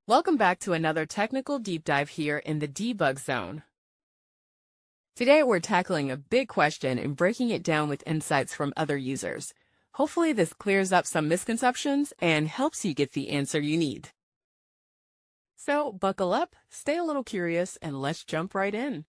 Welcome back to another technical deep dive here in the debug zone. Today we're tackling a big question and breaking it down with insights from other users. Hopefully this clears up some misconceptions and helps you get the answer you need. So buckle up, stay a little curious, and let's jump right in.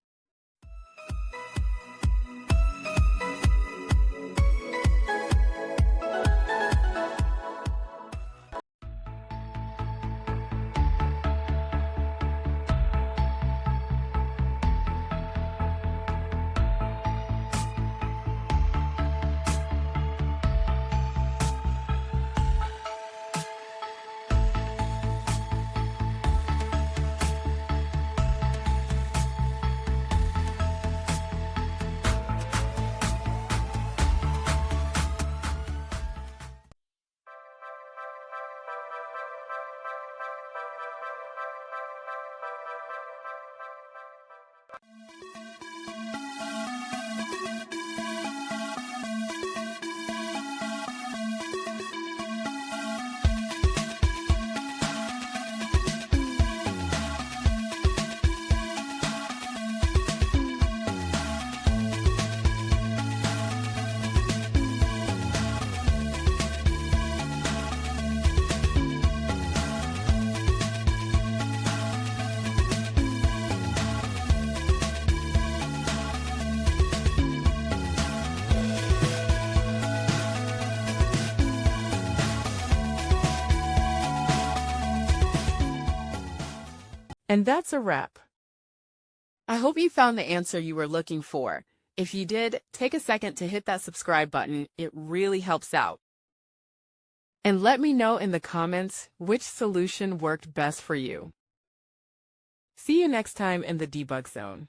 And that's a wrap. I hope you found the answer you were looking for. If you did, take a second to hit that subscribe button. It really helps out. And let me know in the comments which solution worked best for you. See you next time in the debug zone.